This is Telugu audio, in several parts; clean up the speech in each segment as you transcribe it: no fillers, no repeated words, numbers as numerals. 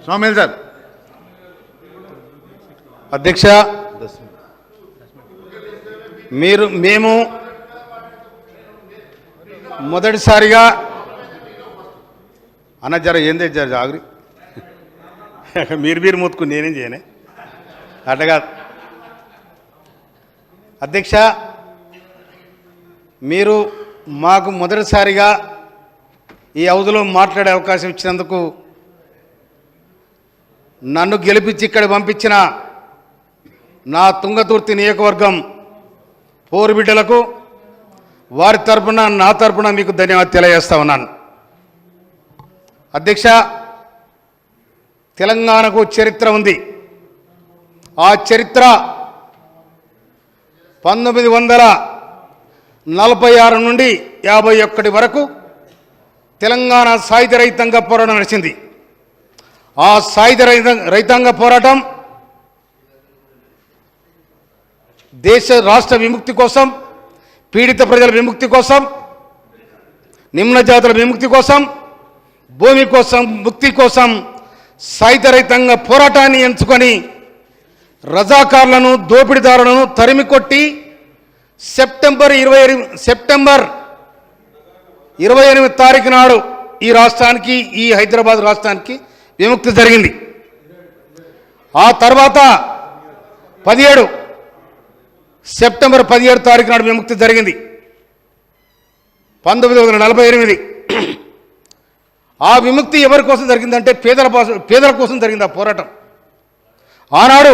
సోమేల్ సార్. అధ్యక్ష, మేము మొదటిసారిగా అన్న జర ఏందే జర జాగ్రి మీరు మూతుకుని నేనేం చేయనే అట్టగా. అధ్యక్ష, మీరు మాకు మొదటిసారిగా ఈ హౌజ్లో మాట్లాడే అవకాశం ఇచ్చినందుకు, నన్ను గెలిపించి ఇక్కడ పంపించిన నా తుంగతుర్తి నియోజకవర్గం పోరుబిడ్డలకు వారి తరపున నా తరపున మీకు ధన్యవాదాలు తెలియజేస్తా ఉన్నాను. అధ్యక్ష, తెలంగాణకు చరిత్ర ఉంది. ఆ చరిత్ర 1946 నుండి 51 వరకు తెలంగాణ సాయుధ రైతాంగ పోరాటం నడిచింది. ఆ సాయుధ రైతాంగ పోరాటం దేశ రాష్ట్ర విముక్తి కోసం, పీడిత ప్రజల విముక్తి కోసం, నిమ్న జాతుల విముక్తి కోసం, భూమి కోసం, ముక్తి కోసం సాయుధ రైతాంగ పోరాటాన్ని ఎంచుకొని రజాకారులను, దోపిడీదారులను తరిమి కొట్టి సెప్టెంబర్ 28 తారీఖు నాడు ఈ రాష్ట్రానికి, ఈ హైదరాబాద్ రాష్ట్రానికి విముక్తి జరిగింది. ఆ తర్వాత సెప్టెంబర్ 17 తారీఖు నాడు విముక్తి జరిగింది 1948. ఆ విముక్తి ఎవరి కోసం జరిగిందంటే పేదల కోసం జరిగింది ఆ పోరాటం. ఆనాడు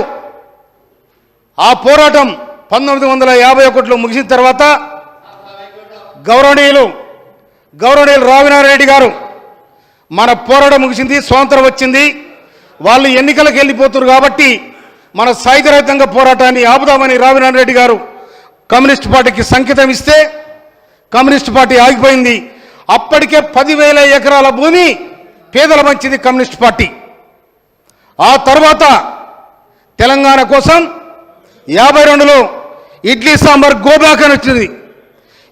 ఆ పోరాటం 1951లో ముగిసిన తర్వాత గౌరవనీయులు రావినారెడ్డి గారు మన పోరాటం ముగిసింది, స్వాతంత్రం వచ్చింది, వాళ్ళు ఎన్నికలకు వెళ్ళిపోతున్నారు కాబట్టి మన సాయుధ రైతాంగ పోరాటాన్ని ఆపుదామని రావినారెడ్డి గారు కమ్యూనిస్ట్ పార్టీకి సంకేతం ఇస్తే కమ్యూనిస్ట్ పార్టీ ఆగిపోయింది. అప్పటికే 10,000 ఎకరాల భూమి పేదల మంచిది కమ్యూనిస్ట్ పార్టీ. ఆ తర్వాత తెలంగాణ కోసం 52లో ఇడ్లీ సాంబార్ గోబ్యాక్ అని వచ్చింది.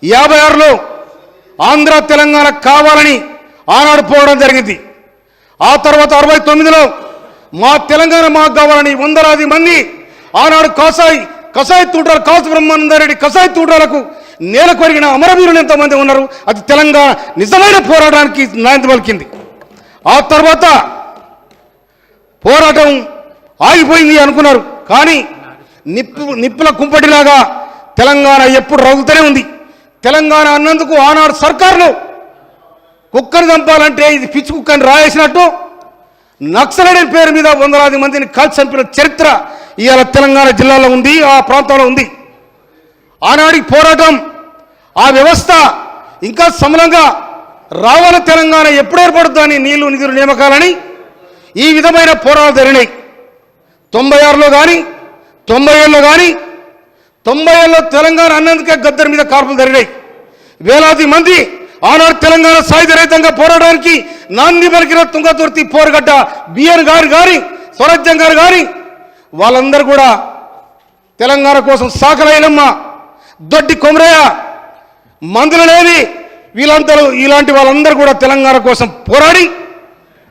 56లో ఆంధ్ర తెలంగాణ కావాలని ఆనాడు పోవడం జరిగింది. ఆ తర్వాత 69లో మా తెలంగాణ మాకు కావాలని వందలాది మంది ఆనాడు కసాయి తూటాలు కాసు బ్రహ్మానందరెడ్డి కసాయి తూటాలకు నేల కొరిగిన అమరవీరులు ఎంతమంది ఉన్నారు. అది తెలంగాణ నిజమైన పోరాటానికి నాంది పలికింది. ఆ తర్వాత పోరాటం ఆగిపోయింది అనుకున్నారు, కానీ నిప్పుల కుంపటిలాగా తెలంగాణ ఎప్పుడు రగులుతూనే ఉంది. తెలంగాణ అన్నందుకు ఆనాడు సర్కారులు కుక్కను చంపాలంటే ఇది పిచ్చి కుక్కని రాయేసినట్టు నక్సలైట్ పేరు మీద వందలాది మందిని కాల్చి చంపిన చరిత్ర ఇవాళ తెలంగాణ జిల్లాలో ఉంది, ఆ ప్రాంతంలో ఉంది. ఆనాడి పోరాటం, ఆ వ్యవస్థ ఇంకా సమలంగా రావాల తెలంగాణ ఎప్పుడు ఏర్పడుతుందని నీళ్లు నిధులు నియామకాలని ఈ విధమైన పోరాటాలు జరిగినాయి. 96లో కానీ 97లో కానీ 90లో తెలంగాణ అన్నందుకే గద్దర్ మీద కాల్పులు జరిగినాయి. వేలాది మంది ఆనాడు తెలంగాణ సాయుధ రైతాంగ పోరాటానికి నాంది పలికిన తుంగతుర్తి పోరుగడ్డ బిఎన్ గారు కానీ స్వరాజ్యం గారు కానీ వాళ్ళందరూ కూడా తెలంగాణ కోసం సాకలైనమ్మ, దొడ్డి కొమరయ్య, మందులనేవి ఇలాంటి వాళ్ళందరూ కూడా తెలంగాణ కోసం పోరాడి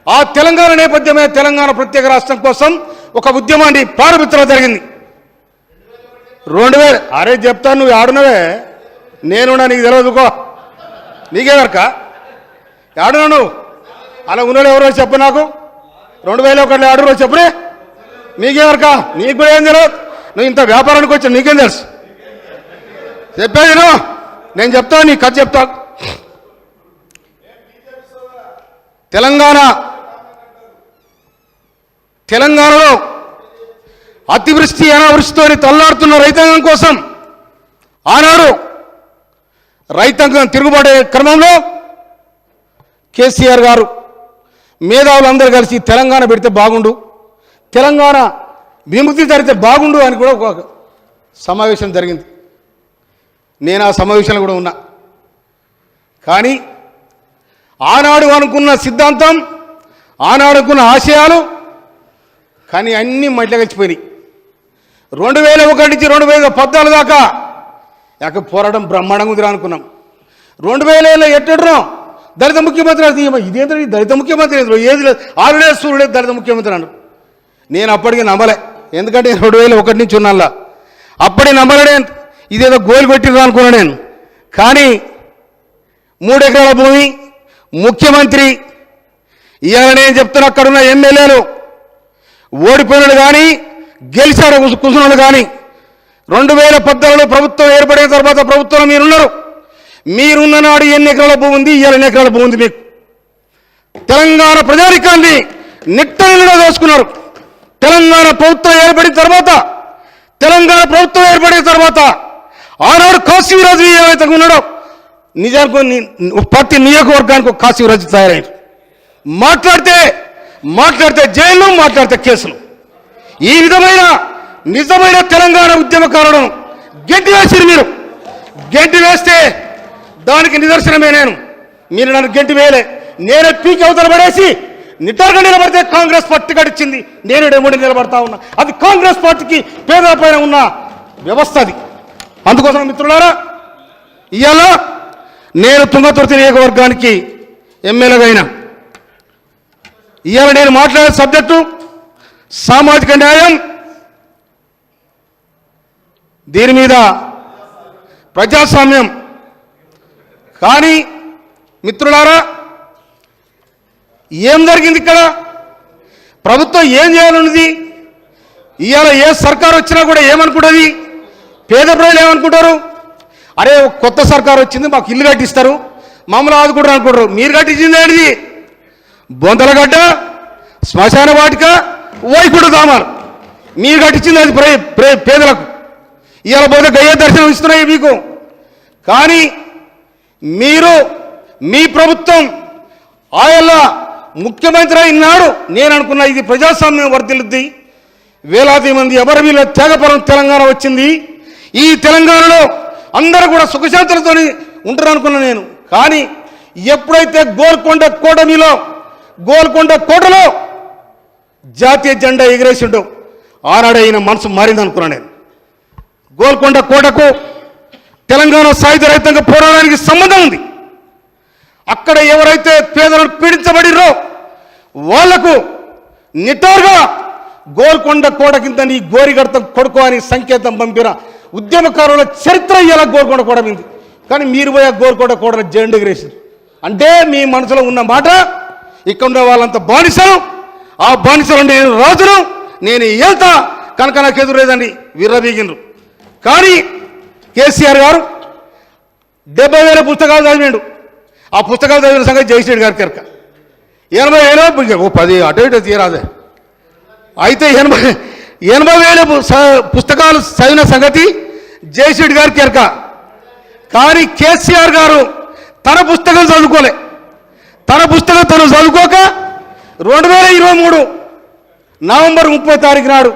ఆ తెలంగాణ నేపథ్యమే తెలంగాణ ప్రత్యేక రాష్ట్రం కోసం ఒక ఉద్యమాన్ని ప్రారంభించడం జరిగింది. 2000 అరే చెప్తాను, నువ్వు ఆడునవే, నేనున్నా, నీకు తెలియదుకో, నీకేదరక ఆడునా నువ్వు అలా ఉన్నోళ్ళు ఎవరో చెప్పు నాకు. 2001లో ఆడురో చెప్పురే, మీకేదరక, నీకు కూడా ఏం తెలియదు. నువ్వు ఇంత వ్యాపారానికి వచ్చా, నీకేం తెలుసు? చెప్పేది నేను చెప్తాను, నీ కథ చెప్తా. తెలంగాణలో అతివృష్టి అనావృష్టితో తల్లాడుతున్న రైతాంగం కోసం ఆనాడు రైతాంగం తిరుగుబాటు క్రమంలో కేసీఆర్ గారు మేధావులందరూ కలిసి తెలంగాణ పెడితే బాగుండు, తెలంగాణ విముక్తి జరిగితే బాగుండు అని కూడా ఒక సమావేశం జరిగింది. నేను ఆ సమావేశంలో కూడా ఉన్నా. కానీ ఆనాడు అనుకున్న సిద్ధాంతం, ఆనాడు అనుకున్న ఆశయాలు కానీ అన్నీ మట్టిలో కలిసిపోయినాయి. 2001 నుంచి 2014 దాకా పోరాటం బ్రహ్మాండంగా ఉందిరా అనుకున్నాం. 2000 ఎట్టున్నాం, దళిత ముఖ్యమంత్రి ఇదేంద్ర దళిత ముఖ్యమంత్రి ఏది లేదు, ఆరుడే సూర్యుడే దళిత ముఖ్యమంత్రి అన్నారు. నేను అప్పటికి నమ్మలే, ఎందుకంటే 2001 నుంచి ఉన్నల్లా అప్పటికి నమ్మలే. ఇదేదో గోలు పెట్టిండ్రు అనుకున్నా నేను. కానీ 3 ఎకరాల భూమి ముఖ్యమంత్రి ఇవాళ నేను చెప్తున్నా, అక్కడున్న ఎమ్మెల్యేలు ఓడిపోయినాడు కానీ గెలిచాడు కూర్చున్నాడు కానీ 2014లో ప్రభుత్వం ఏర్పడిన తర్వాత ప్రభుత్వంలో మీరున్న నాడు ఎన్ని ఎకరాల భూమి ఉంది, ఇవాళ ఎన్ని ఎకరాల భూమి ఉంది మీకు? తెలంగాణ ప్రజానికాన్ని నిట్టనిలుగా దోచుకున్నారు. తెలంగాణ ప్రభుత్వం ఏర్పడిన తర్వాత ఆనాడు కాశీరాజు ఏవైతే ఉన్నాడో నిజానికి ప్రతి నియోజకవర్గానికి ఒక కాశీరాజు తయారైంది. మాట్లాడితే జైలు, మాట్లాడితే కేసులు. ఈ విధమైన నిజమైన తెలంగాణ ఉద్యమకారులను గెంటి వేసిరు మీరు. గెంటి వేస్తే దానికి నిదర్శనమే మీరు నన్ను గెంటి వేయలే. నేనే పీకి అవతల పడేసి నిటారుగా నిలబడితే కాంగ్రెస్ పార్టీ గడిచింది. నేను 7 నిలబడతా ఉన్నా. అది కాంగ్రెస్ పార్టీకి పేదల పైన ఉన్న వ్యవస్థ అది. అందుకోసం మిత్రులారా, ఇవాళ నేను తుంగతుర్తి నియోజకవర్గానికి ఎమ్మెల్యేగా అయినా ఇవాళ నేను మాట్లాడే సబ్జెక్టు సామాజిక న్యాయం. దీని మీద ప్రజాస్వామ్యం. కానీ మిత్రులారా, ఏం జరిగింది ఇక్కడ? ప్రభుత్వం ఏం చేయాలన్నది ఇవాళ ఏ సర్కారు వచ్చినా కూడా ఏమనుకుంటుంది? పేద ప్రజలు ఏమనుకుంటారు? అరే కొత్త సర్కారు వచ్చింది, మాకు ఇల్లు కట్టిస్తారు, మమ్మల్ని ఆదుకుంటారు అనుకుంటారు. మీరు కట్టించింది ఏంటిది? బొంతలగడ్డ, శ్మశాన వాటిక, వైకుంఠ ధామాలు. మీరు కట్టించింది అది పేదలకు. ఇవాళ పోతే గయ్య దర్శనం ఇస్తున్నాయి మీకు. కానీ మీ ప్రభుత్వం ఆయన ముఖ్యమంత్రి అయినాడు నేను అనుకున్నా ఇది ప్రజాస్వామ్యం వర్ధిల్లుద్ది, వేలాది మంది అమరవీరుల త్యాగపరం తెలంగాణ వచ్చింది, ఈ తెలంగాణలో అందరూ కూడా సుఖశాంతులతో ఉంటారు అనుకున్నా నేను. కానీ ఎప్పుడైతే గోల్కొండ కోటలో జాతీయ జెండా ఎగిరేసిండో ఆనాడు అయిన మనసు మారింది అనుకున్నా నేను. గోల్కొండ కోటకు తెలంగాణ సాయుధ రహితంగా పోరాడడానికి సంబంధం ఉంది. అక్కడ ఎవరైతే పేదలను పీడించబడిరో వాళ్లకు నిటారుగా గోల్కొండ కోట కింద నీ గోరిగడతం కొడుకో అని సంకేతం పంపిన ఉద్యమకారుల చరిత్ర ఇలా గోల్కొండ కోట మీద. కానీ మీరు పోయి గోల్కొండ కోటను జెండా ఎగిరేసారు అంటే మీ మనసులో ఉన్న మాట ఇక్కడ ఉన్న వాళ్ళంతా బానిసలు, ఆ బానిసలు నేను రాజును, నేను వెళ్తా కనుక నాకు ఎదురేదండి విర్రబీగినరు. కానీ కేసీఆర్ గారు 70,000 పుస్తకాలు చదివాడు. ఆ పుస్తకాలు చదివిన సంగతి జయశ్రెడ్డి గారికి ఎరక. 80,000 10 అటు ఇటు తీరాదే. అయితే 80,000 పుస్తకాలు చదివిన సంగతి జయశ్రెడ్డి గారికి ఎరక. కానీ కేసీఆర్ గారు తన పుస్తకం చదువుకోలే. తన పుస్తకం తను చదువుకోక 2023 నవంబర్ 30 తారీఖు నాడు,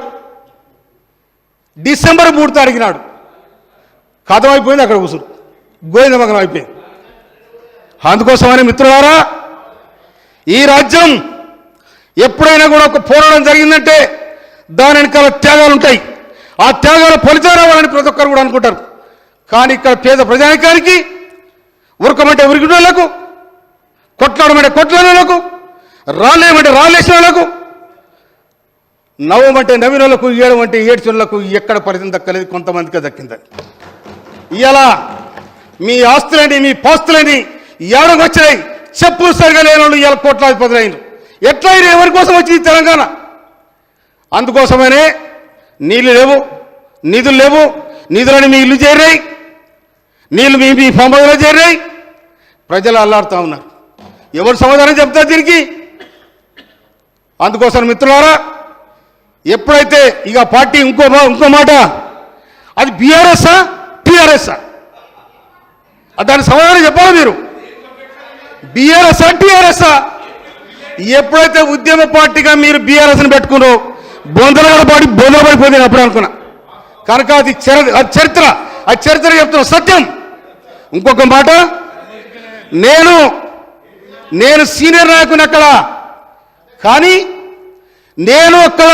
డిసెంబర్ 3 తారీఖు నాడు కథం అయిపోయింది. అక్కడ కూర్చుని గోవిందమగనం అయిపోయింది. అందుకోసమని మిత్రులారా, ఈ రాజ్యం ఎప్పుడైనా కూడా ఒక పోరాటం జరిగిందంటే దాని వెనకాల త్యాగాలు ఉంటాయి. ఆ త్యాగాల ఫలితం రావాలని ప్రతి ఒక్కరు కూడా అనుకుంటారు. కానీ ఇక్కడ పేద ప్రజానికానికి ఉరకమంటే ఉరికినోళ్లకు, కొట్లాడమంటే కొట్లాడలకు, రాలేమంటే రాలేసిన వాళ్ళకు, నవ్వమంటే నవ్వినోళ్లకు, ఏడమంటే ఏడ్చినోళ్లకు ఎక్కడ ఫలితం దక్కలేదు, కొంతమందికి దక్కింది. ఇలా మీ ఆస్తులని మీ పాస్తులని ఏడకు వచ్చినాయి. చెప్పులు సరిగా లేని వాళ్ళు ఇలా కోట్లాధిపతులు అయినారు. ఎట్లా అయినా ఎవరి కోసం వచ్చింది తెలంగాణ? అందుకోసమనే నీళ్లు లేవు, నిధులు లేవు, నిధులని మీ ఇల్లు చేరాయి, నీళ్ళు మీ పంపగలో చేరాయి. ప్రజలు అల్లాడుతూ ఉన్నారు. ఎవరు సమాధానం చెప్తారు దీనికి? అందుకోసం మిత్రులారా, ఎప్పుడైతే ఇక పార్టీ ఇంకో మాట అది బీఆర్ఎస్ఆ టీఆర్ఎస్ఆ దాని సమాధానం చెప్పాలి మీరు. బీఆర్ఎస్ఆ టీఆర్ఎస్ఆ? ఎప్పుడైతే ఉద్యమ పార్టీగా మీరు బీఆర్ఎస్ని పెట్టుకున్నారో బొందలగడ పాటి బొందలపడిపోయింది అప్పుడు అనుకున్నా. కనుక అది చరిత్ర చెప్తున్న సత్యం. ఇంకొక మాట, నేను సీనియర్ నాయకుని అక్కడ, కానీ నేను అక్కడ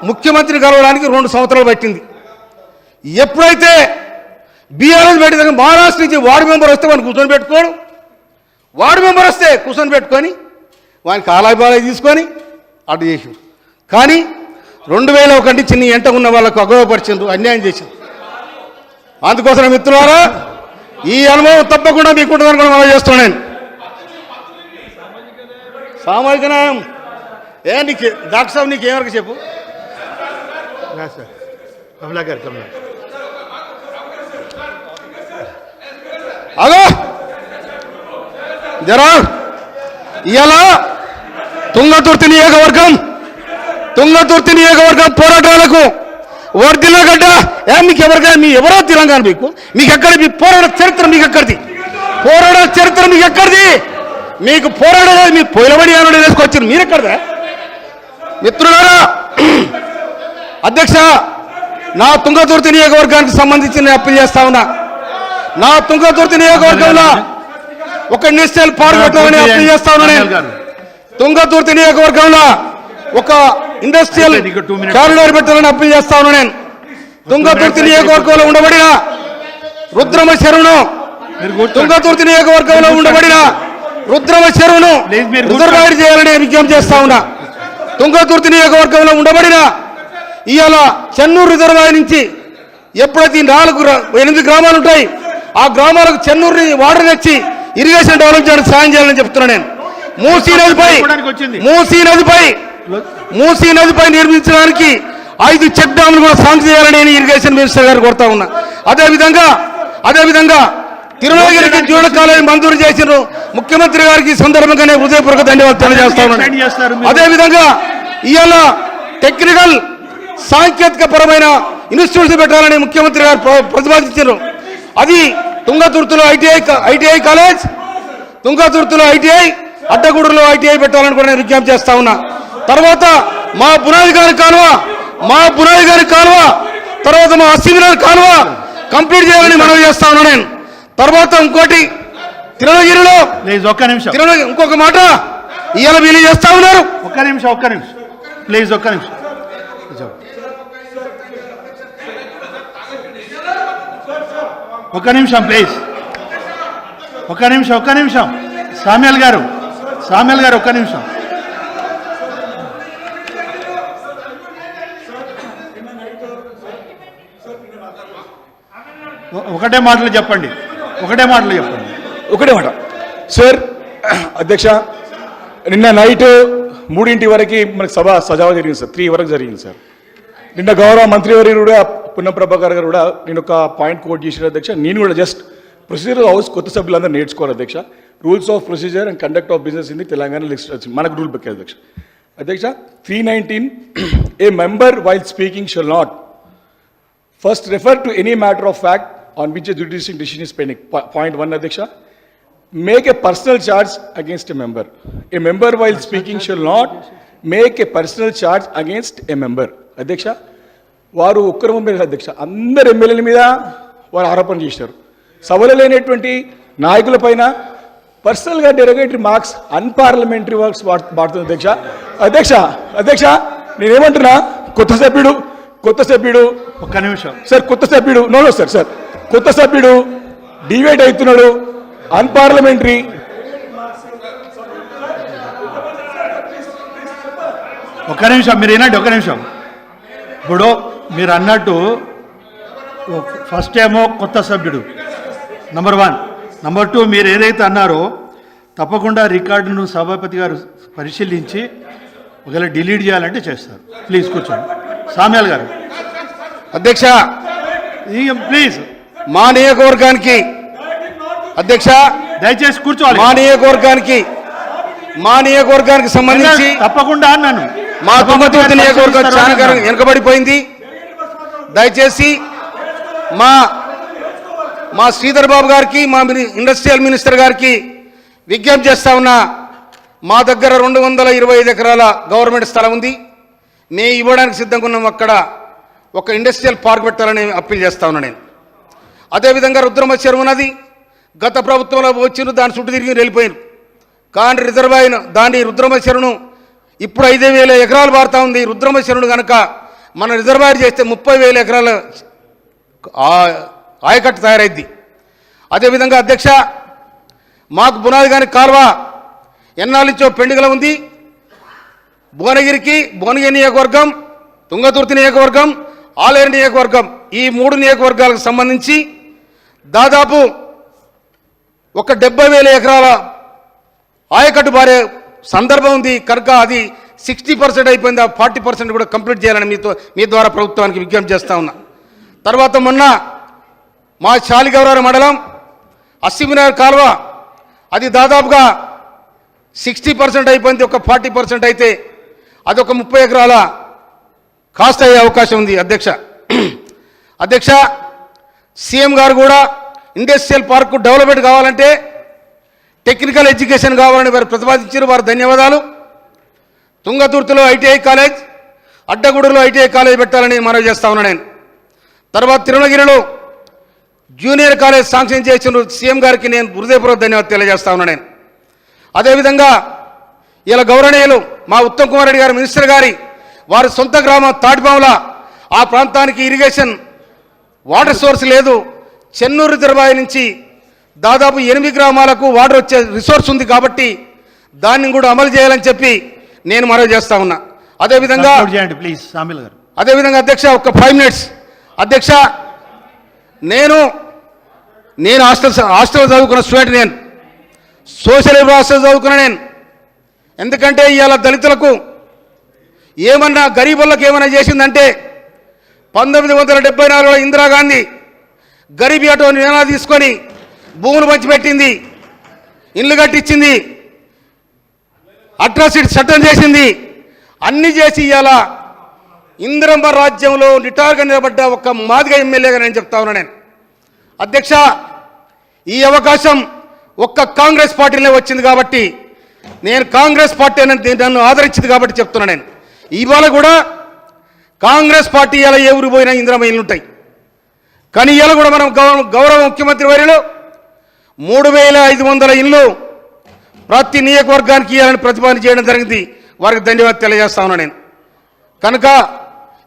ముఖ్యమంత్రి కలవడానికి 2 సంవత్సరాలు పట్టింది. ఎప్పుడైతే బీఆర్ఎస్ పెట్టిన మహారాష్ట్ర నుంచి వార్డు మెంబర్ వస్తే వాడిని కూర్చొని పెట్టుకోడు, వార్డు మెంబర్ వస్తే కూర్చొని పెట్టుకొని వానికి ఆలాయి తీసుకొని అటు చేసి కానీ 2001 నుంచి నీ ఎంట ఉన్న వాళ్ళకు అగౌరవపరిచిండ్రు, అన్యాయం చేసిండ్రు. అందుకోసం మిత్రులారా ఈ అనుభవం తప్పకుండా మీకుంటుందని కూడా మనం చేస్తున్నాను. సామాజిక న్యాయం నీకు డాక్టర్ సాబ్ నీకు ఏమరకు చెప్పు అదో జరా ఇలా తుంగతుర్తి నియోజకవర్గం పోరాటాలకు వర్దిల్లగడ్డ మీకు ఎవరికైనా మీ ఎవరో తెలంగాణ మీకు ఎక్కడ మీ పోరాట చరిత్ర మీకు ఎక్కడిది మీకు పోరాడలేదు మీ పొలబడి అని వేసుకొచ్చారు మీరు ఎక్కడదా మిత్రులారా. అధ్యక్ష నా తుంగతుర్తి నియోజకవర్గానికి సంబంధించి నేను అప్పీల్ చేస్తా ఉన్నా. నా తుంగతుర్తి నియోజకవర్గంలో ఒక ఇండస్ట్రియల్ పార్క్ పెట్టాలని అప్పీల్ చేస్తా ఉన్నా. నేను తుంగతుర్తి నియోజకవర్గంలో ఒక ఇండస్ట్రియల్ కారిడార్ పెట్టాలని అప్పీల్ చేస్తా ఉన్నా. నేను తుంగతుర్తి నియోజకవర్గంలో ఉండబడిన రుద్రమ చెరువును రిజర్వాయర్ చేయాలని విజ్ఞప్తి చేస్తా ఉన్నా. తుంగతుర్తి నియోజకవర్గంలో ఉండబడిన ఇవాళ చెన్నూరు రిజర్వాయర్ నుంచి ఎప్పుడైతే 8 గ్రామాలు ఉంటాయి ఆ గ్రామాలకు చెన్నూరు వాటర్ తెచ్చి ఇరిగేషన్ డెవలప్ చేయడానికి సాయం చేయాలని చెప్తున్నా. నేను మూసీ నదిపై నిర్మించడానికి 5 చెక్ డ్యాములు కూడా శాంక్షన్ చేయాలని నేను ఇరిగేషన్ మినిస్టర్ గారు కోరుతా ఉన్నా. అదేవిధంగా తిరుమలగిరికి జూనియర్ కాలేజీ మంజూరు చేసిన ముఖ్యమంత్రి గారికి సందర్భంగానే హృదయపూర్వక ధన్యవాదాలు తెలియజేస్తా ఉన్నాను. అదేవిధంగా ఇవాళ టెక్నికల్ సాంకేతిక పరమైన ఇన్స్టిట్యూట్స్ పెట్టాలని ముఖ్యమంత్రి గారు ప్రతిపాదించారు. అది తుంగతుర్తిలో ఐటీఐ కాలేజ్, తుంగతుర్తిలో ఐటీఐ, అడ్డగూడూరులో ఐటీఐ పెట్టాలని కూడా నేను విజ్ఞప్తి చేస్తా ఉన్నా. తర్వాత మా బునాది గారి కాలువ తర్వాత మా అసిమినర్ కాలువ కంప్లీట్ చేయాలని మనవి చేస్తా ఉన్నా. నేను తర్వాత ఇంకోటి తిరుమలగిరిలో ఇంకొక మాట ఇవాళ వీళ్ళు చేస్తా ఉన్నారు. ఒక్క నిమిషం ప్లీజ్ ఒక్క నిమిషం సామ్యాల్ గారు ఒక్క నిమిషం. ఒకటే మాటలు చెప్పండి. ఒకటే మాట సార్. అధ్యక్ష నిన్న నైట్ 3 వరకు మనకి సజావ జరిగింది సార్. 3 వరకు జరిగింది సార్. నిన్న గౌరవ మంత్రివర్యులు కూడా పున్నం ప్రభాకర్ గారు కూడా నేను ఒక పాయింట్ కోట్ చేసిన అధ్యక్ష. నేను కూడా జస్ట్ ప్రొసీజర్ హౌస్ కొత్త సభ్యులందరూ నేర్చుకోవాలి అధ్యక్ష. Rules of procedure and conduct of business in the Telangana legislature మనకు రూల్ బుక్ అధ్యక్ష 319 a member while speaking shall not first refer to any matter of fact on which a judicial decision is pending. Point 1, Adhyaksha, make a personal charge against a member. A member while speaking shall not make a personal charge against a member. Adhyaksha, వారు ఒక్కరు మీద అధ్యక్ష అందరు ఎమ్మెల్యేల మీద వారు ఆరోపణ చేశారు. సభలో లేనటువంటి నాయకుల పైన పర్సనల్గా డెరోగేటరీ మార్క్స్ అన్పార్లమెంటరీ వర్క్స్ వాడుతుంది అధ్యక్ష నేనేమంటున్నా కొత్త సభ్యుడు ఒక్క నిమిషం సార్ కొత్త సభ్యుడు సార్ కొత్త సభ్యుడు డివేట్ అవుతున్నాడు అన్పార్లమెంటరీ. ఒక్క నిమిషం మీరు ఏనండి. ఒక్క నిమిషం. ఇప్పుడు మీరు అన్నట్టు ఫస్ట్ ఏమో కొత్త సభ్యుడు నంబర్ 1. నంబర్ 2 మీరు ఏదైతే అన్నారో తప్పకుండా రికార్డును సభాపతి గారు పరిశీలించి ఒకవేళ డిలీట్ చేయాలంటే చేస్తారు. ప్లీజ్ కూర్చోండి. సామ్యాల్ గారు. అధ్యక్ష ప్లీజ్ మా నియోజకవర్గానికి అధ్యక్ష దయచేసి కూర్చోవాలి. మా నియోజకవర్గానికి సంబంధించి తప్పకుండా అన్నాను. మా తుంగతుర్తి నియోజకవర్గం చాలా వెనుకబడిపోయింది. దయచేసి మా శ్రీధర్ బాబు గారికి మా ఇండస్ట్రియల్ మినిస్టర్ గారికి విజ్ఞప్తి చేస్తా ఉన్నా. మా దగ్గర 225 ఎకరాల గవర్నమెంట్ స్థలం ఉంది. మేము ఇవ్వడానికి సిద్ధంగా ఉన్నాం. అక్కడ ఒక ఇండస్ట్రియల్ పార్క్ పెట్టాలని అప్పీల్ చేస్తా ఉన్నా నేను. అదేవిధంగా రుద్రమ చెరువు ఉన్నది గత ప్రభుత్వంలో వచ్చిన దాని చుట్టూ తిరిగి వెళ్ళిపోయారు. కానీ రిజర్వాయర్ దాని రుద్రమ చెరువును ఇప్పుడు 5,000 ఎకరాలు వాడుతూ ఉంది. రుద్రమ చెరువును కనుక మన రిజర్వాయర్ చేస్తే 30,000 ఎకరాల ఆయకట్టు తయారైద్ది. అదేవిధంగా అధ్యక్ష మాకు బునాది గాని కాలువ ఎన్నాళ్ళ నుంచో పెండుగల ఉంది. భువనగిరి నియోజకవర్గం, తుంగతుర్తి నియోజకవర్గం, ఆలేరు నియోజకవర్గం, ఈ 3 నియోజకవర్గాలకు సంబంధించి దాదాపు ఒక 70,000 ఎకరాల ఆయకట్టు బారే సందర్భం ఉంది కనుక అది 60% అయిపోయింది. ఆ 40% కూడా కంప్లీట్ చేయాలని మీ ద్వారా ప్రభుత్వానికి విజ్ఞప్తి చేస్తా ఉన్నా. తర్వాత మొన్న మా శాలిగౌరవ మండలం అస్సిమినార్ కాలువ అది దాదాపుగా 60% అయిపోయింది. ఒక 40% అయితే అది ఒక 30 ఎకరాల కాస్ట్ అయ్యే అవకాశం ఉంది. అధ్యక్ష సీఎం గారు కూడా ఇండస్ట్రియల్ పార్క్ డెవలప్మెంట్ కావాలంటే టెక్నికల్ ఎడ్యుకేషన్ కావాలని వారు ప్రతిపాదించారు. వారు ధన్యవాదాలు. తుంగతుర్తిలో ఐటీఐ కాలేజ్, అడ్డగూడలో ఐటీఐ కాలేజ్ పెట్టాలని మనవి చేస్తా ఉన్నా నేను. తర్వాత తిరుమలగిరిలో జూనియర్ కాలేజ్ శాంక్షన్ చేసిన సీఎం గారికి నేను హృదయపూర్వక ధన్యవాదాలు తెలియజేస్తా ఉన్నా నేను. అదేవిధంగా ఇలా గౌరవనీయులు మా ఉత్తమ్ కుమార్ రెడ్డి గారు మినిస్టర్ గారి వారి సొంత గ్రామం తాటిపాముల, ఆ ప్రాంతానికి ఇరిగేషన్ వాటర్ సోర్స్ లేదు. చెన్నూరు తిరుబాయి నుంచి దాదాపు 8 గ్రామాలకు వాటర్ వచ్చే రిసోర్స్ ఉంది కాబట్టి దాన్ని కూడా అమలు చేయాలని చెప్పి నేను మనవి చేస్తా ఉన్నా. అదేవిధంగా ప్లీజ్ సామిల్ గారు. అదేవిధంగా అధ్యక్ష ఒక 5 minutes అధ్యక్ష, నేను హాస్టల్ చదువుకున్న స్టూడెంట్, నేను సోషల్ హాస్టల్ చదువుకున్న నేను. ఎందుకంటే ఇవాళ దళితులకు ఏమన్నా గరీబులకు ఏమన్నా చేసిందంటే 1974లో ఇందిరాగాంధీ గరీబీ ఆటో నినాదం తీసుకొని భూములు పంచిపెట్టింది, ఇల్లు కట్టించింది, అట్రాసిటీ చట్టం చేసింది, అన్ని చేసి ఇవాళ ఇందిరమ్మ రాజ్యంలో నిటారుగా నిలబడ్డ ఒక మాదిగ ఎమ్మెల్యేగా నేను చెప్తా ఉన్నా నేను. అధ్యక్ష ఈ అవకాశం ఒక్క కాంగ్రెస్ పార్టీలో వచ్చింది కాబట్టి నేను కాంగ్రెస్ పార్టీ నన్ను ఆదరించింది కాబట్టి చెప్తున్నా నేను. ఇవాళ కూడా కాంగ్రెస్ పార్టీ ఇలా ఏ ఊరు పోయినా ఇందిరమ్మ ఇల్లు ఉంటాయి. కానీ ఇవాళ కూడా మనం గౌరవ ముఖ్యమంత్రి వర్యులు 3,500 ఇళ్ళు ప్రతి నియోజకవర్గానికి ఇవ్వాలని ప్రతిపాదన చేయడం జరిగింది. వారికి ధన్యవాదాలు తెలియజేస్తా ఉన్నా నేను. కనుక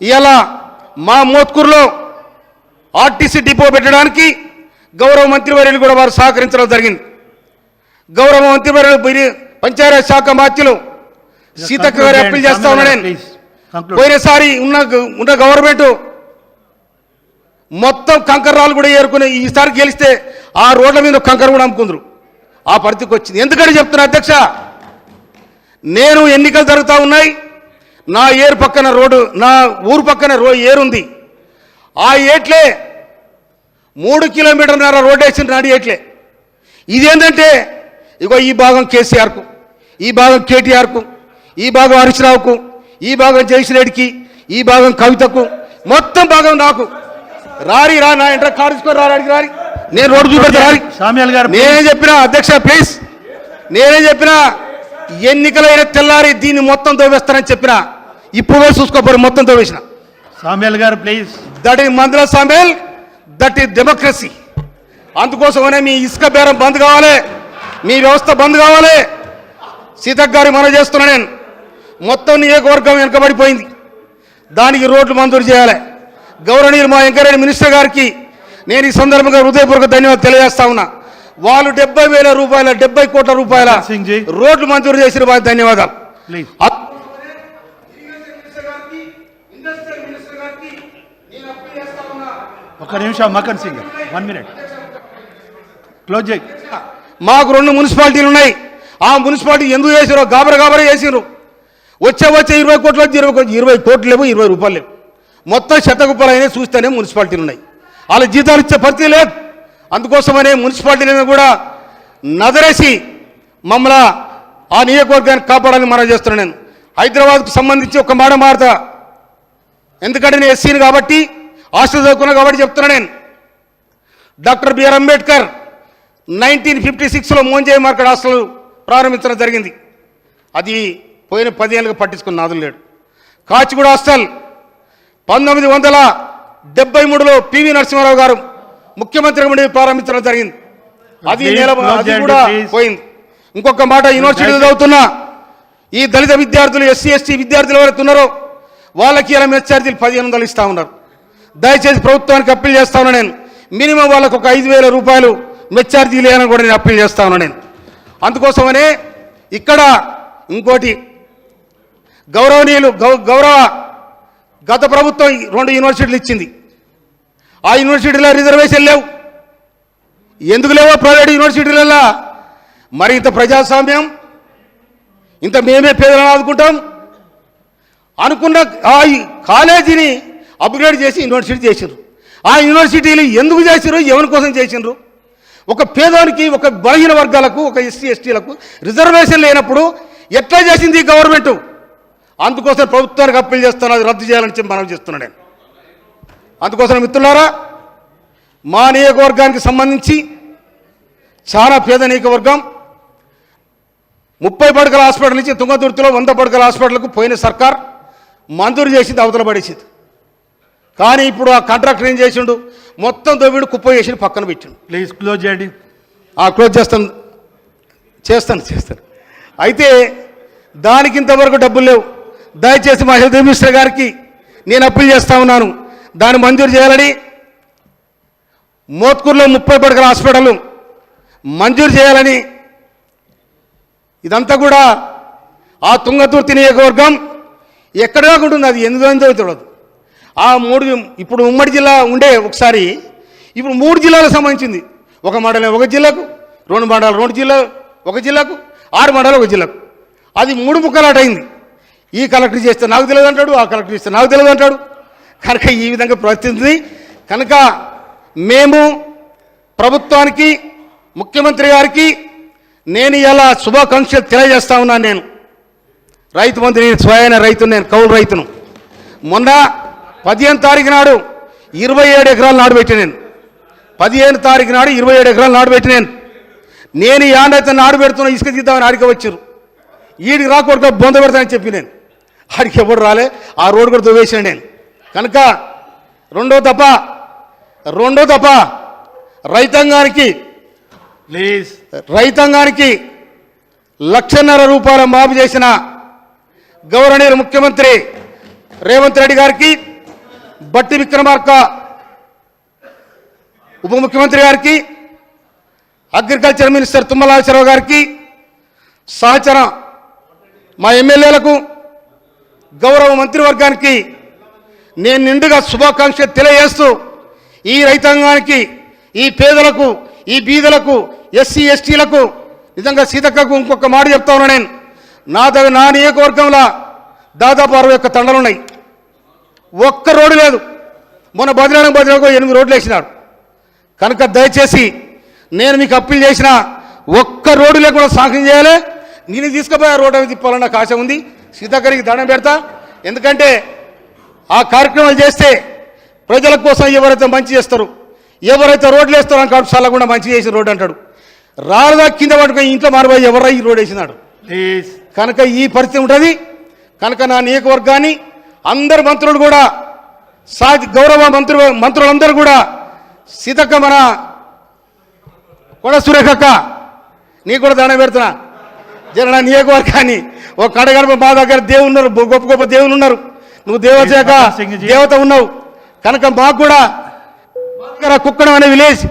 ఇవాళ మా మోత్కూరులో ఆర్టీసీ డిపో పెట్టడానికి గౌరవ మంత్రివర్యులు కూడా వారు సహకరించడం జరిగింది. గౌరవ మంత్రివర్యులు పంచాయతీ శాఖ మంత్రులు సీతక్క గారు అప్పీల్ చేస్తా ఉన్నా నేను. పోయినసారి ఉన్న గవర్నమెంట్ మొత్తం కంకర్రాలు కూడా ఏరుకుని ఈసారి గెలిస్తే ఆ రోడ్ల మీద కంకర కూడా అమ్ముకుందరు. ఆ పరిస్థితికి వచ్చింది. ఎందుకంటే చెప్తున్నా అధ్యక్ష, నేను ఎన్నికలు జరుగుతూ ఉన్నాయి, నా ఏరు పక్కన రోడ్డు, నా ఊరు పక్కన ఏరుంది. ఆ ఏట్లే 3 కిలోమీటర్ల రోడ్డు వేసిన నాడు ఏట్లే. ఇదేంటంటే ఇగో ఈ భాగం కేసీఆర్కు, ఈ భాగం కేటీఆర్కు, ఈ భాగం హరీష్ రావుకు, ఈ భాగం జగదీష్ రెడ్డికి, ఈ భాగం కవితకు, మొత్తం భాగం నాకు. రారి రా నా ఇంటర్ కారు తీసుకొని రారి, నేను రోడ్డు చూపెడతా రారి. నేనేం చెప్పినా అధ్యక్ష ప్లీజ్, నేనేం చెప్పినా ఎన్నికలైన తెల్లారి దీన్ని మొత్తం తోవేస్తానని చెప్పినా ఇప్పుడు చూసుకోపోరు మొత్తం తోవేసిన. సామ్యాల్ గారు ప్లీజ్. దట్ ఈస్ మందుల సామ్యాల్, దట్ ఈస్ డెమోక్రసీ. అందుకోసమనే మీ ఇసుక బేరం బంద్ కావాలి, మీ వ్యవస్థ బంద్ కావాలి. సీతక్ గారి మనం చేస్తున్నా నేను. మొత్తం నియోజకవర్గం వెనుకబడిపోయింది, దానికి రోడ్లు మంజూరు చేయాలి. గౌరవనీయులు మా వెంకరెడ్డి మినిస్టర్ గారికి నేను ఈ సందర్భంగా హృదయపూర్వక ధన్యవాదాలు తెలియజేస్తా ఉన్నా. వాళ్ళు 70,000 రూపాయల 70 కోట్ల రూపాయల రోడ్లు మంజూరు చేసిన వారికి ధన్యవాదాలు. ఒక నిమిషం మకన్ సింగ్ 1 minute క్లోజ్ చేయి. మాకు 2 మున్సిపాలిటీలు ఉన్నాయి. ఆ మున్సిపాలిటీ ఎందుకు చేసారో గాబరా చేసిరు. వచ్చే 20 కోట్లు 20 కోట్లు లేవు, 20 రూపాయలు లేవు. మొత్తం శతకుప్పలు అయినా చూస్తేనే మున్సిపాలిటీలు ఉన్నాయి. వాళ్ళ జీతాలు ఇచ్చే పరిస్థితి లేదు. అందుకోసమనే మున్సిపాలిటీలను కూడా నదరేసి మమ్మల్ని ఆ నియోజకవర్గాన్ని కాపాడాలని మనం చేస్తున్నాను నేను. హైదరాబాద్కు సంబంధించి ఒక మాట మారుతా, ఎందుకంటే నేను ఎస్సీని కాబట్టి హాస్టల్ చదువుకున్నా కాబట్టి చెప్తున్నా నేను. డాక్టర్ బిఆర్ అంబేద్కర్ 1956లో మోంజయ్ మార్కెట్ హాస్టల్ ప్రారంభించడం జరిగింది. అది పోయిన 10 ఏళ్ళుగా పట్టించుకున్న నాదులు లేడు. కాచిగూడ హాస్టల్ 1973లో పివి నరసింహారావు గారు ముఖ్యమంత్రి ప్రారంభించడం జరిగింది. అది కూడా పోయింది. ఇంకొక మాట, యూనివర్సిటీలో చదువుతున్న ఈ దళిత విద్యార్థులు, ఎస్సీ ఎస్టీ విద్యార్థులు ఎవరైతే ఉన్నారో వాళ్ళకి ఇలా మెస్ ఛార్జీలు 1500 ఇస్తా ఉన్నారు. దయచేసి ప్రభుత్వానికి అప్పీల్ చేస్తా ఉన్నా నేను. మినిమం వాళ్ళకు ఒక 5,000 రూపాయలు మెస్ ఛార్జీలు వేయాలని కూడా నేను అప్పీల్ చేస్తా ఉన్నా నేను. అందుకోసమనే ఇక్కడ ఇంకోటి గౌరవనీయులు గౌరవ గత ప్రభుత్వం 2 యూనివర్సిటీలు ఇచ్చింది. ఆ యూనివర్సిటీలో రిజర్వేషన్ లేవు. ఎందుకు లేవో ప్రైవేట్ యూనివర్సిటీలలో? మరి ఇంత ప్రజాస్వామ్యం, ఇంత మేమే పేదలను ఆదుకుంటాం అనుకున్న ఆ కాలేజీని అప్గ్రేడ్ చేసి యూనివర్సిటీ చేసిండ్రు. ఆ యూనివర్సిటీలు ఎందుకు చేసిండ్రు, ఎవరి కోసం చేసిండ్రు? ఒక పేదవానికి, ఒక బలహీన వర్గాలకు, ఒక ఎస్సీ ఎస్టీలకు రిజర్వేషన్ లేనప్పుడు ఎట్లా చేసింది ఈ గవర్నమెంట్? అందుకోసం ప్రభుత్వానికి అప్పీల్ చేస్తాను, అది రద్దు చేయాలని చెప్పి మనం చేస్తున్నాను నేను. అందుకోసం మిత్రులారా, మా నియోజకవర్గానికి సంబంధించి చాలా పేద నియోజకవర్గం. 30 పడకల హాస్పిటల్ నుంచి తుంగతుర్తిలో 100 పడకల హాస్పిటల్కు పోయిన సర్కార్ మంజూరు చేసింది, అవతల పడేసింది. కానీ ఇప్పుడు ఆ కాంట్రాక్టర్ ఏం చేసిండు, మొత్తం దొవ్విడు కుప్ప చేసి పక్కన పెట్టిండు. ప్లీజ్ క్లోజ్ చేయండి. క్లోజ్ చేస్తాను. అయితే దానికి ఇంతవరకు డబ్బులు లేవు. దయచేసి మా హెల్త్ మినిస్టర్ గారికి నేను అప్పీల్ చేస్తా ఉన్నాను, దాన్ని మంజూరు చేయాలని. మోత్కూరులో 30 పడకల హాస్పిటల్ మంజూరు చేయాలని. ఇదంతా కూడా ఆ తుంగతుర్తి నియోజకవర్గం ఎక్కడ ఉంటుంది, అది ఎందుకు తెలియదు. ఆ 3 ఇప్పుడు ఉమ్మడి జిల్లా ఉండే ఒకసారి, ఇప్పుడు 3 జిల్లాలకు సంబంధించింది. ఒక మండలం ఒక జిల్లాకు, 2 మండలాలు 2 జిల్లాలు ఒక జిల్లాకు, 6 మండలాలు ఒక జిల్లాకు. అది 3 ముక్కలాట అయింది. ఈ కలెక్టర్ చేస్తే నాకు తెలియదు అంటాడు, ఆ కలెక్టర్ చేస్తే నాకు తెలియదు అంటాడు. కనుక ఈ విధంగా ప్రవర్తించింది. కనుక మేము ప్రభుత్వానికి, ముఖ్యమంత్రి గారికి నేను ఇలా శుభాకాంక్షలు తెలియజేస్తా ఉన్నాను. నేను రైతు మంత్రి, నేను స్వయాన రైతును, నేను కౌలు రైతును. మొన్న 15 తారీఖు నాడు 27 ఎకరాలు నాడుపెట్టి నేను 15 తారీఖు నాడు 27 ఎకరాలు నాడుపెట్టి నేను యాడైతే నాడు పెడుతున్నా ఇసుక తీద్దామని ఆడికి వచ్చారు. ఈడికి రాకూడదు బొంద పెడతానని చెప్పి నేను ఆడికి ఎవరు రాలే. ఆ రోడ్డు కూడా దువ్వేసాను నేను. కనుక రెండో తప్ప రైతాంగానికి ప్లీజ్, రైతాంగానికి 1,50,000 రూపాయల మాఫీ చేసిన గౌరవనీయులు ముఖ్యమంత్రి రేవంత్ రెడ్డి గారికి, బట్టి విక్రమార్క ఉప ముఖ్యమంత్రి గారికి, అగ్రికల్చర్ మినిస్టర్ తుమ్మల నాగేశ్వరరావు గారికి, సహచర మా ఎమ్మెల్యేలకు, గౌరవ మంత్రివర్గానికి నేను నిండుగా శుభాకాంక్షలు తెలియజేస్తూ, ఈ రైతాంగానికి, ఈ పేదలకు, ఈ బీదలకు, ఎస్సీ ఎస్టీలకు నిజంగా సీతక్కకు ఇంకొక మాట చెప్తా ఉన్నా నేను. నా నియోజకవర్గంలో దాదాపు 61 తండాలు ఉన్నాయి. ఒక్క రోడ్డు లేదు. మొన్న బదిలాకు 8 రోడ్లు వేసినాడు. కనుక దయచేసి నేను మీకు అప్పీల్ చేసిన ఒక్క రోడ్డు లేకుండా సాంక్షన్ చేయాలి. నేను తీసుకుపోయి ఆ రోడ్డు అవి తిప్పాలన్న నాకు ఆశ ఉంది. సీతక్కరికి దండం పెడతా. ఎందుకంటే ఆ కార్యక్రమాలు చేస్తే ప్రజల కోసం ఎవరైతే మంచి చేస్తారో, ఎవరైతే రోడ్లు వేస్తారో అంటాడు, చల్లకుండా మంచి చేసిన రోడ్డు అంటాడు. రారుగా కింద పట్టుకొని ఇంట్లో మారిపోయి ఎవరై ఈ రోడ్డు వేసినాడు. కనుక ఈ పరిస్థితి ఉంటుంది. కనుక నా నియోజకవర్గాన్ని అందరు మంత్రులు కూడా, గౌరవ మంత్రులందరూ కూడా, సీతక్క, మన కొడ సురేఖక్క నీకు కూడా దండం పెడుతున్నా. జన నియోజకవర్గాన్ని ఒక కడగడప మా దగ్గర దేవుడు ఉన్నారు, గొప్ప గొప్ప దేవుళ్ళు ఉన్నారు. నువ్వు దేవత ఉన్నావు. కనుక మాకు కూడా కుక్కడం అనే విలేజ్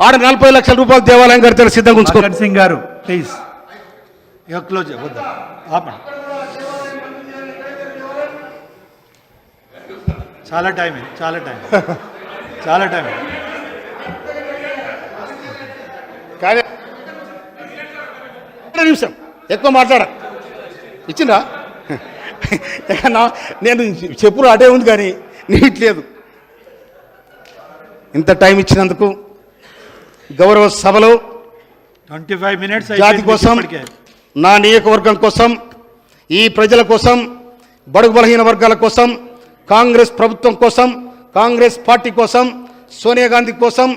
ఆడ 40 లక్షల రూపాయలు దేవాలయం కడితే సిద్ధంగా ఉంచుకో. సింగ్ గారు ప్లీజ్ క్లోజ్. చాలా టైం కానీ నిమిషం ఎక్కువ మాట్లాడ ఇచ్చిందా? నేను చెప్పులు అటే ఉంది కానీ నీట్లేదు. ఇంత టైం ఇచ్చినందుకు గౌరవ సభలో 25 minutes జాతి కోసం, నా నియోజకవర్గం కోసం, ఈ ప్రజల కోసం, బడుగు బలహీన వర్గాల కోసం, కాంగ్రెస్ ప్రభుత్వం కోసం, కాంగ్రెస్ పార్టీ కోసం, సోనియా గాంధీ కోసం,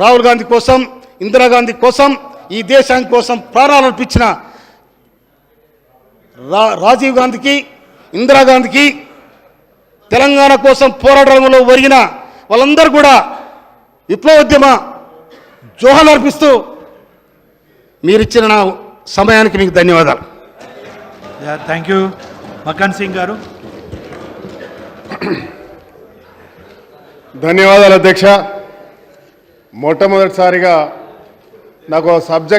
రాహుల్ గాంధీ కోసం, ఇందిరాగాంధీ కోసం, ఈ దేశానికి కోసం ప్రాణాలు అర్పించిన రాజీవ్ గాంధీకి, ఇందిరాగాంధీకి, తెలంగాణ కోసం పోరాటంలో ఒరిగిన వాళ్ళందరూ కూడా విప్లవోద్యమ జోహాలు అర్పిస్తూ మీరిచ్చిన నా సమయానికి మీకు ధన్యవాదాలు. Thank you. మకాన్ సింగ్ గారు. ధన్యవాదాలు అధ్యక్ష. మొట్టమొదటిసారిగా నాకు సబ్జెక్ట్